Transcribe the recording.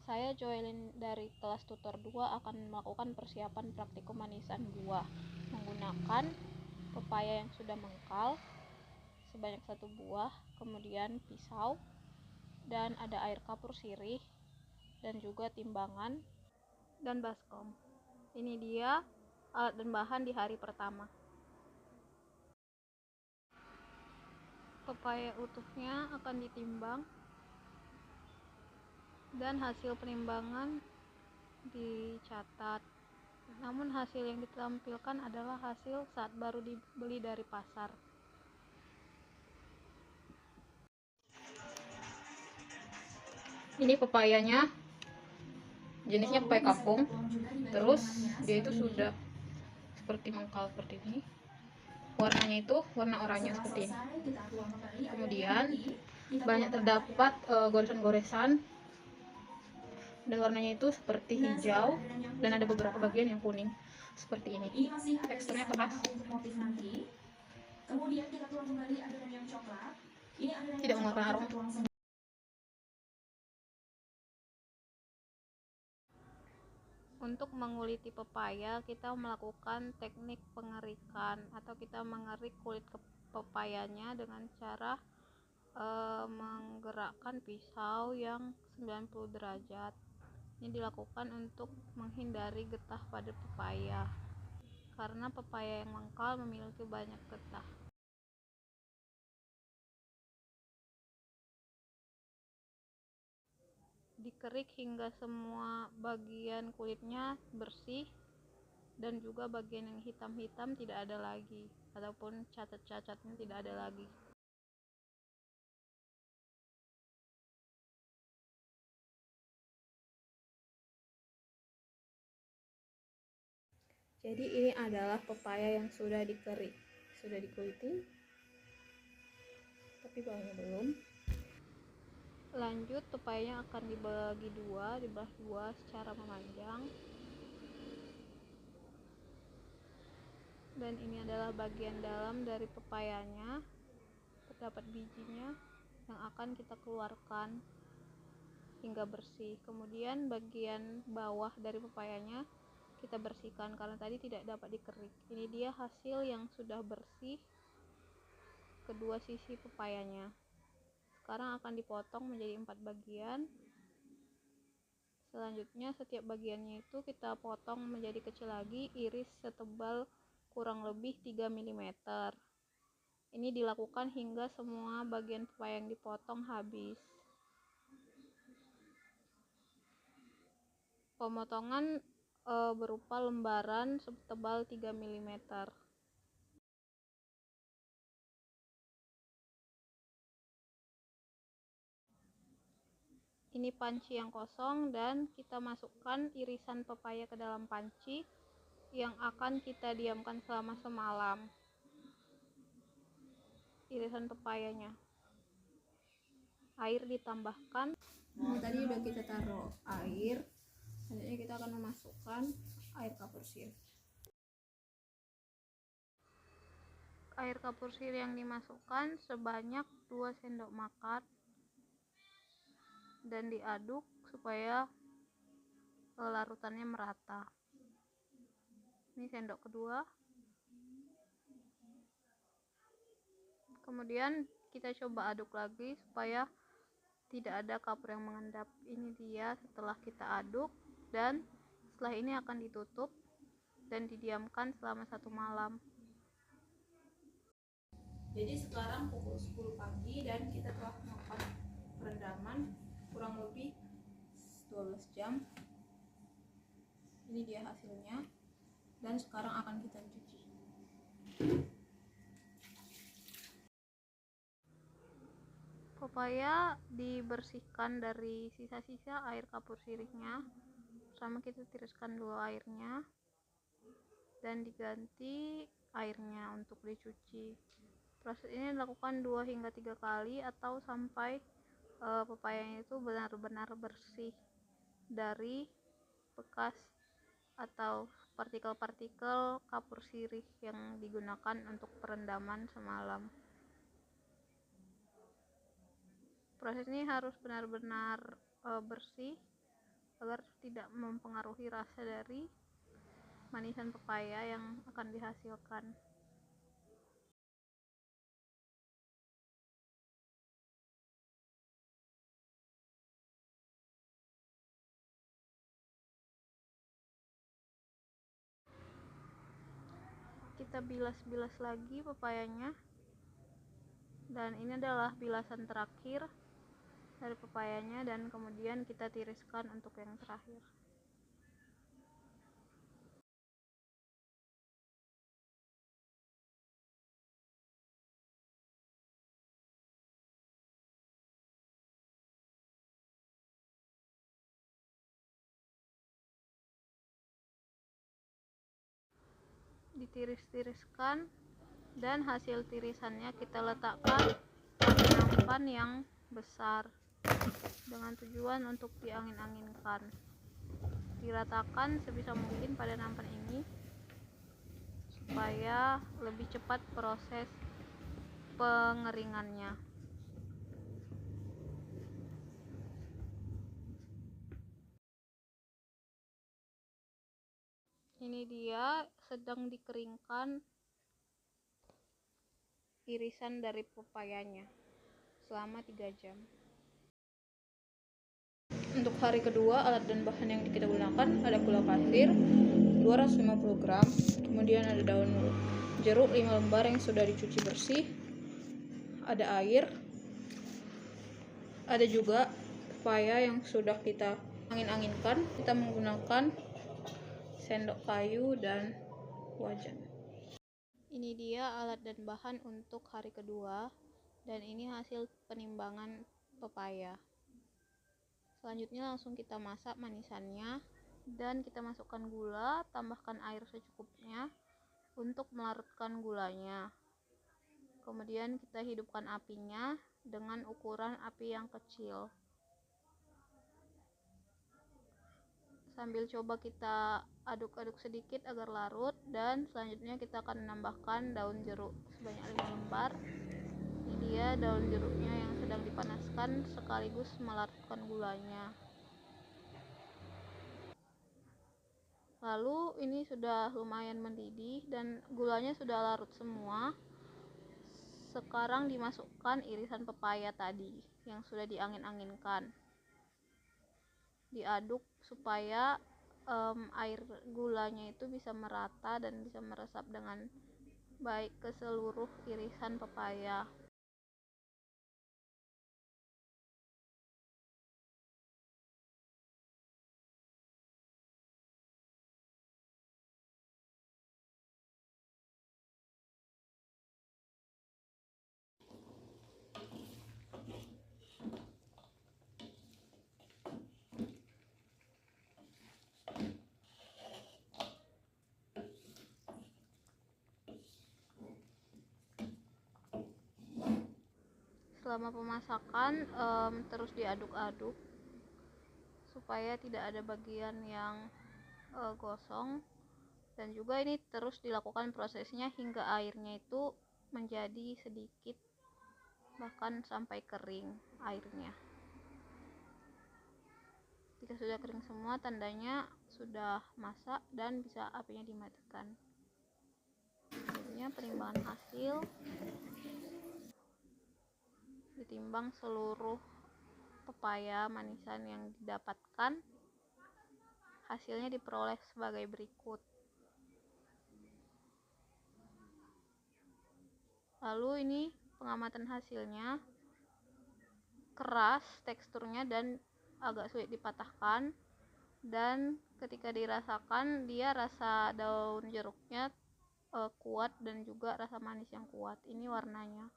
Saya Joelin dari kelas tutor 2 akan melakukan persiapan praktikum manisan buah menggunakan pepaya yang sudah mengkal sebanyak 1 buah, kemudian pisau, dan ada air kapur sirih, dan juga timbangan dan baskom. Ini dia alat dan bahan di hari pertama. Pepaya utuhnya akan ditimbang dan hasil penimbangan dicatat. Namun hasil yang ditampilkan adalah hasil saat baru dibeli dari pasar. Ini pepayanya, jenisnya pepaya kapung. Terus dia itu sudah seperti mengkal seperti ini. Warnanya itu warna oranye seperti ini. Kemudian banyak terdapat goresan-goresan, dan warnanya itu seperti hijau, dan ada beberapa bagian yang kuning seperti ini. Teksturnya keras. Kemudian kita tuang kembali adonan yang coklat. Ini adonan tidak mengeluarkan aroma. Untuk menguliti pepaya, kita melakukan teknik pengerikan atau kita mengerik kulit pepayanya dengan cara menggerakkan pisau yang 90 derajat. Ini dilakukan untuk menghindari getah pada pepaya, karena pepaya yang mengkal memiliki banyak getah. Dikerik hingga semua bagian kulitnya bersih dan juga bagian yang hitam-hitam tidak ada lagi, ataupun cacat-cacatnya tidak ada lagi. Jadi ini adalah pepaya yang sudah dikerik, sudah dikuliti, tapi bawahnya belum. Lanjut, pepayanya akan dibagi dua, dibelah dua secara memanjang. Dan ini adalah bagian dalam dari pepayanya, terdapat bijinya yang akan kita keluarkan hingga bersih. Kemudian bagian bawah dari pepayanya kita bersihkan karena tadi tidak dapat dikerik. Ini dia hasil yang sudah bersih kedua sisi pepayanya. Sekarang akan dipotong menjadi 4 bagian. Selanjutnya setiap bagiannya itu kita potong menjadi kecil lagi, iris setebal kurang lebih 3 mm. Ini dilakukan hingga semua bagian pepaya yang dipotong habis. Pemotongan berupa lembaran setebal 3 mm. Ini panci yang kosong dan kita masukkan irisan pepaya ke dalam panci yang akan kita diamkan selama semalam. Irisan pepayanya. Air ditambahkan. Tadi udah kita taruh air. Selanjutnya kita akan memasukkan air kapur sirih. Air kapur sirih yang dimasukkan sebanyak 2 sendok makan dan diaduk supaya larutannya merata. Ini sendok kedua. Kemudian kita coba aduk lagi supaya tidak ada kapur yang mengendap. Ini dia setelah kita aduk, dan setelah ini akan ditutup dan didiamkan selama 1 malam. Jadi sekarang pukul 10 pagi dan kita telah melakukan perendaman kurang lebih 12 jam. Ini dia hasilnya, dan sekarang akan kita cuci. Pepaya dibersihkan dari sisa-sisa air kapur sirihnya. Pertama kita tiriskan dulu airnya dan diganti airnya untuk dicuci. Proses ini dilakukan 2 hingga 3 kali atau sampai pepayanya itu benar-benar bersih dari bekas atau partikel-partikel kapur sirih yang digunakan untuk perendaman semalam. Proses ini harus benar-benar bersih agar tidak mempengaruhi rasa dari manisan pepaya yang akan dihasilkan. Kita bilas-bilas lagi pepayanya, dan ini adalah bilasan terakhir dari pepayanya, dan kemudian kita tiriskan untuk yang terakhir. Ditiris-tiriskan, dan hasil tirisannya kita letakkan pada nampan yang besar dengan tujuan untuk diangin-anginkan. Diratakan sebisa mungkin pada nampan ini supaya lebih cepat proses pengeringannya. Ini dia sedang dikeringkan irisan dari pepayanya selama 3 jam. Untuk hari kedua, alat dan bahan yang kita gunakan ada gula pasir 250 gram, kemudian ada daun jeruk 5 lembar yang sudah dicuci bersih, ada air, ada juga pepaya yang sudah kita angin-anginkan. Kita menggunakan sendok kayu dan wajan. Ini dia alat dan bahan untuk hari kedua, dan ini hasil penimbangan pepaya. Selanjutnya langsung kita masak manisannya, dan kita masukkan gula, tambahkan air secukupnya untuk melarutkan gulanya. Kemudian kita hidupkan apinya dengan ukuran api yang kecil. Sambil coba kita aduk-aduk sedikit agar larut, dan selanjutnya kita akan menambahkan daun jeruk sebanyak 5 lembar. Ini dia daun jeruknya yang sedang dipanaskan sekaligus melarutkan gulanya. Lalu ini sudah lumayan mendidih dan gulanya sudah larut semua. Sekarang dimasukkan irisan pepaya tadi yang sudah diangin-anginkan. Diaduk supaya air gulanya itu bisa merata dan bisa meresap dengan baik ke seluruh irisan pepaya. Selama pemasakan terus diaduk-aduk supaya tidak ada bagian yang gosong, dan juga ini terus dilakukan prosesnya hingga airnya itu menjadi sedikit, bahkan sampai kering airnya. Jika sudah kering semua, tandanya sudah masak dan bisa apinya dimatikan. Selanjutnya penimbangan hasil, ditimbang seluruh pepaya manisan yang didapatkan. Hasilnya diperoleh sebagai berikut. Lalu ini pengamatan hasilnya, keras teksturnya dan agak sulit dipatahkan, dan ketika dirasakan dia rasa daun jeruknya kuat dan juga rasa manis yang kuat. Ini warnanya.